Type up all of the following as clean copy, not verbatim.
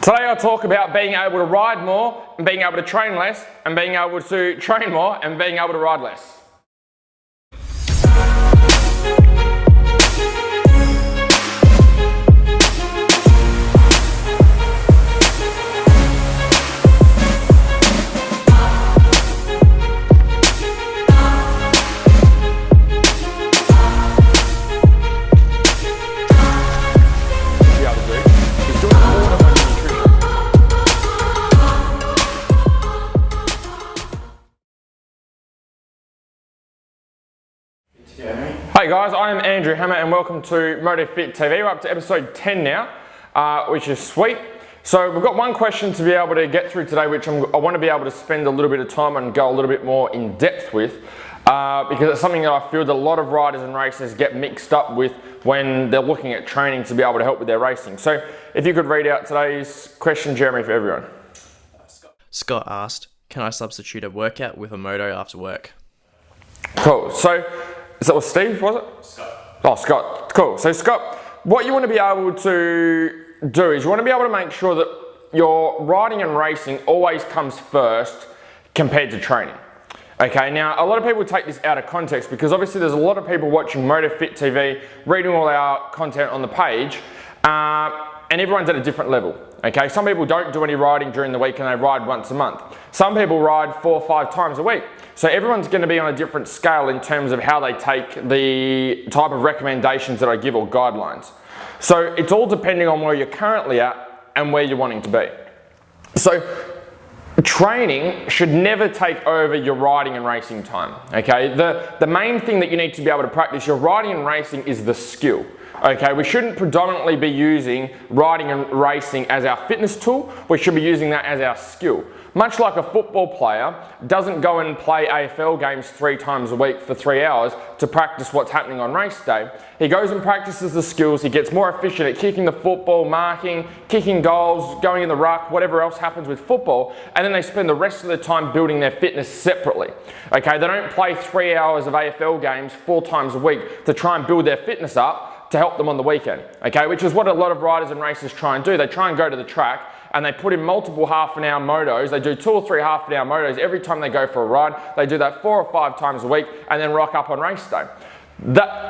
Today I'll talk about being able to ride more and being able to train less, and being able to train more and being able to ride less. Hey guys, I am Andrew Hammer and welcome to Moto Fit TV. We're up to episode 10 now, which is sweet. So we've got one question to be able to get through today, which I want to be able to spend a little bit of time and go a little bit more in depth with, because it's something that I feel that a lot of riders and racers get mixed up with when they're looking at training to be able to help with their racing. So if you could read out today's question, Jeremy, for everyone. Scott asked, can I substitute a workout with a moto after work? Cool. So is that what Steve, was it? Scott. Oh, Scott. Cool. So Scott, what you want to be able to do is you want to be able to make sure that your riding and racing always comes first compared to training. Okay, now a lot of people take this out of context because obviously there's a lot of people watching Moto Fit TV, reading all our content on the page, and everyone's at a different level. Okay, some people don't do any riding during the week and they ride once a month. Some people ride 4 or 5 times a week. So everyone's going to be on a different scale in terms of how they take the type of recommendations that I give or guidelines. So it's all depending on where you're currently at and where you're wanting to be. So training should never take over your riding and racing time. Okay, the main thing that you need to be able to practice your riding and racing is the skill. Okay, we shouldn't predominantly be using riding and racing as our fitness tool. We should be using that as our skill. Much like a football player doesn't go and play AFL games 3 times a week for 3 hours to practice what's happening on race day. He goes and practices the skills, he gets more efficient at kicking the football, marking, kicking goals, going in the ruck, whatever else happens with football, and then they spend the rest of the time building their fitness separately. Okay, they don't play 3 hours of AFL games 4 times a week to try and build their fitness up to help them on the weekend. Okay, which is what a lot of riders and racers try and do. They try and go to the track and they put in multiple half-an-hour motos. They do 2 or 3 half-an-hour motos every time they go for a ride. They do that 4 or 5 times a week and then rock up on race day.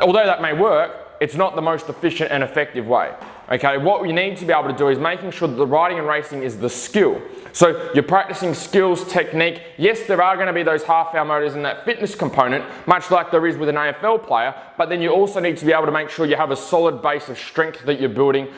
Although that may work, it's not the most efficient and effective way. Okay, what we need to be able to do is making sure that the riding and racing is the skill. So you're practicing skills, technique. Yes, there are going to be those half-hour motos in that fitness component, much like there is with an AFL player, but then you also need to be able to make sure you have a solid base of strength that you're building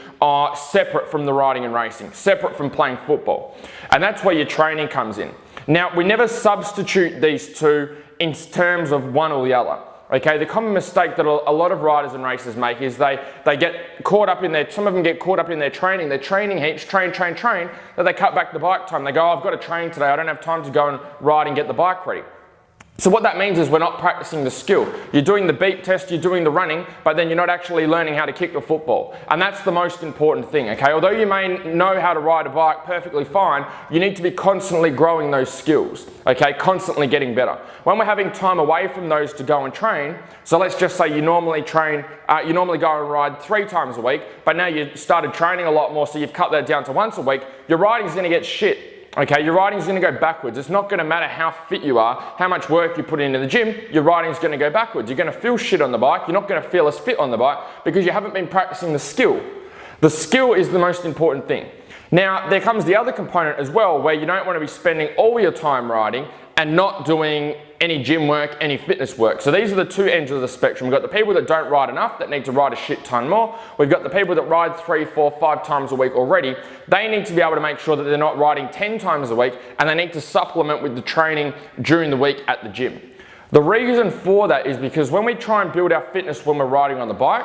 separate from the riding and racing, separate from playing football. And that's where your training comes in. Now, we never substitute these two in terms of one or the other. Okay, the common mistake that a lot of riders and racers make is they get caught up in some of them get caught up in their training heaps, train, that they cut back the bike time. They go, oh, I've got to train today, I don't have time to go and ride and get the bike ready. So what that means is we're not practicing the skill. You're doing the beep test, you're doing the running, but then you're not actually learning how to kick the football. And that's the most important thing, okay? Although you may know how to ride a bike perfectly fine, you need to be constantly growing those skills, okay? Constantly getting better. When we're having time away from those to go and train, so let's just say you normally go and ride 3 times a week, but now you started training a lot more, so you've cut that down to once a week, your riding's gonna get shit. Okay, your riding's gonna go backwards. It's not gonna matter how fit you are, how much work you put into the gym, your riding's gonna go backwards. You're gonna feel shit on the bike, you're not gonna feel as fit on the bike because you haven't been practicing the skill. The skill is the most important thing. Now, there comes the other component as well where you don't wanna be spending all your time riding and not doing any gym work, any fitness work. So these are the 2 ends of the spectrum. We've got the people that don't ride enough, that need to ride a shit ton more. We've got the people that ride 3, 4, 5 times a week already. They need to be able to make sure that they're not riding 10 times a week, and they need to supplement with the training during the week at the gym. The reason for that is because when we try and build our fitness when we're riding on the bike,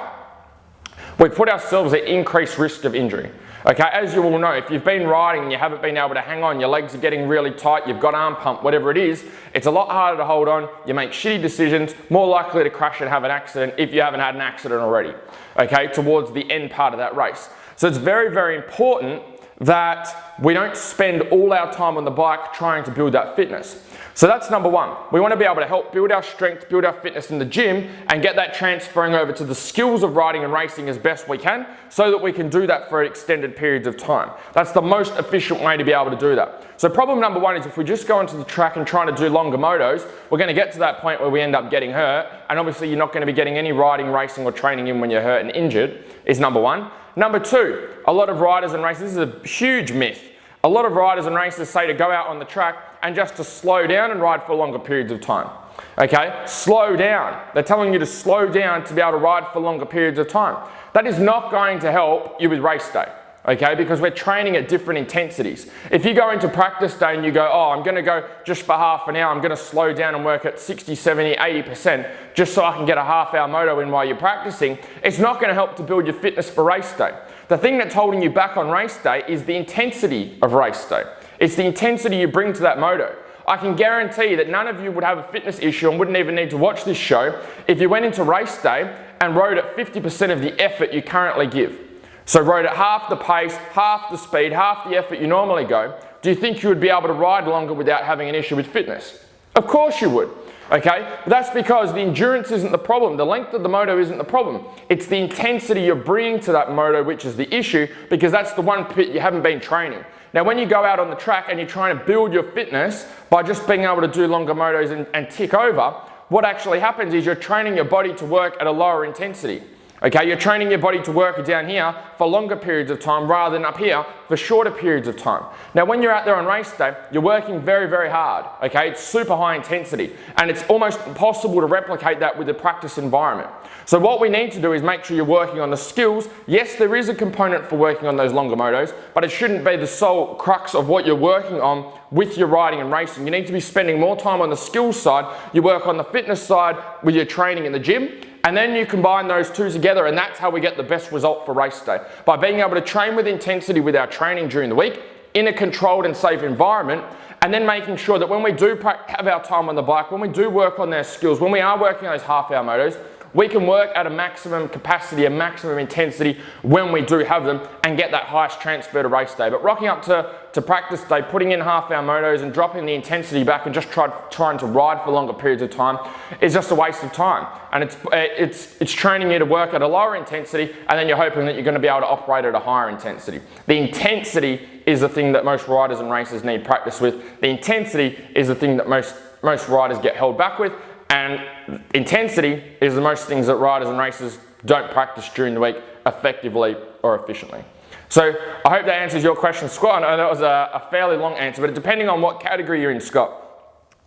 we put ourselves at increased risk of injury. Okay, as you all know, if you've been riding and you haven't been able to hang on, your legs are getting really tight, you've got arm pump, whatever it is, it's a lot harder to hold on, you make shitty decisions, more likely to crash and have an accident if you haven't had an accident already, okay, towards the end part of that race. So it's very, very important that we don't spend all our time on the bike trying to build that fitness. So that's number one. We want to be able to help build our strength, build our fitness in the gym, and get that transferring over to the skills of riding and racing as best we can, so that we can do that for extended periods of time. That's the most efficient way to be able to do that. So problem number one is if we just go onto the track and try to do longer motos, we're going to get to that point where we end up getting hurt, and obviously you're not going to be getting any riding, racing or training in when you're hurt and injured, is number one. Number two, a lot of riders and racers, this is a huge myth. A lot of riders and racers say to go out on the track and just to slow down and ride for longer periods of time. Okay, slow down. They're telling you to slow down to be able to ride for longer periods of time. That is not going to help you with race day. Okay, because we're training at different intensities. If you go into practice day and you go, oh, I'm gonna go just for half an hour, I'm gonna slow down and work at 60, 70, 80% just so I can get a half-hour moto in while you're practicing, it's not gonna help to build your fitness for race day. The thing that's holding you back on race day is the intensity of race day. It's the intensity you bring to that moto. I can guarantee that none of you would have a fitness issue and wouldn't even need to watch this show if you went into race day and rode at 50% of the effort you currently give. So rode at half the pace, half the speed, half the effort you normally go. Do you think you would be able to ride longer without having an issue with fitness? Of course you would. Okay, but that's because the endurance isn't the problem. The length of the moto isn't the problem. It's the intensity you're bringing to that moto which is the issue, because that's the one bit you haven't been training. Now when you go out on the track and you're trying to build your fitness by just being able to do longer motos and tick over, what actually happens is you're training your body to work at a lower intensity. Okay, you're training your body to work down here for longer periods of time rather than up here for shorter periods of time. Now when you're out there on race day, you're working very, very hard. Okay, it's super high intensity and it's almost impossible to replicate that with the practice environment. So what we need to do is make sure you're working on the skills. Yes, there is a component for working on those longer motos, but it shouldn't be the sole crux of what you're working on with your riding and racing. You need to be spending more time on the skills side. You work on the fitness side with your training in the gym, and then you combine those two together, and that's how we get the best result for race day. By being able to train with intensity with our training during the week in a controlled and safe environment, and then making sure that when we do have our time on the bike, when we do work on their skills, when we are working on those half-hour motos, we can work at a maximum capacity, a maximum intensity when we do have them, and get that highest transfer to race day. But rocking up to practice day, putting in half-hour motos and dropping the intensity back and just trying to ride for longer periods of time is just a waste of time. And it's training you to work at a lower intensity, and then you're hoping that you're going to be able to operate at a higher intensity. The intensity is the thing that most riders and racers need practice with. The intensity is the thing that most riders get held back with. And intensity is the most things that riders and racers don't practice during the week effectively or efficiently. So I hope that answers your question, Scott. I know that was a fairly long answer, but depending on what category you're in, Scott,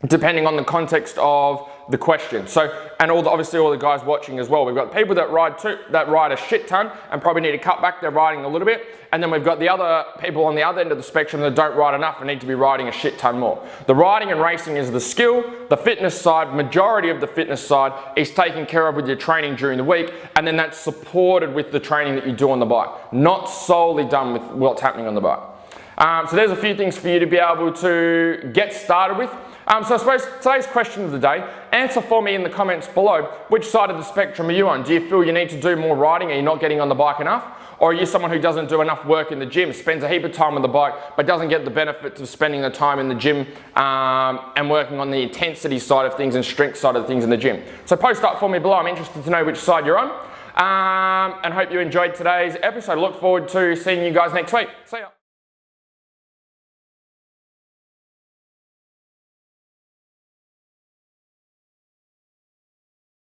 depending on the context of the question. So, and obviously all the guys watching as well. We've got people that ride a shit ton and probably need to cut back their riding a little bit. And then we've got the other people on the other end of the spectrum that don't ride enough and need to be riding a shit ton more. The riding and racing is the skill. The fitness side, majority of the fitness side is taken care of with your training during the week. And then that's supported with the training that you do on the bike. Not solely done with what's happening on the bike. So there's a few things for you to be able to get started with. So I suppose today's question of the day, answer for me in the comments below, which side of the spectrum are you on? Do you feel you need to do more riding? Are you not getting on the bike enough? Or are you someone who doesn't do enough work in the gym, spends a heap of time on the bike, but doesn't get the benefits of spending the time in the gym and working on the intensity side of things and strength side of things in the gym? So post up for me below. I'm interested to know which side you're on. And hope you enjoyed today's episode. Look forward to seeing you guys next week. See ya.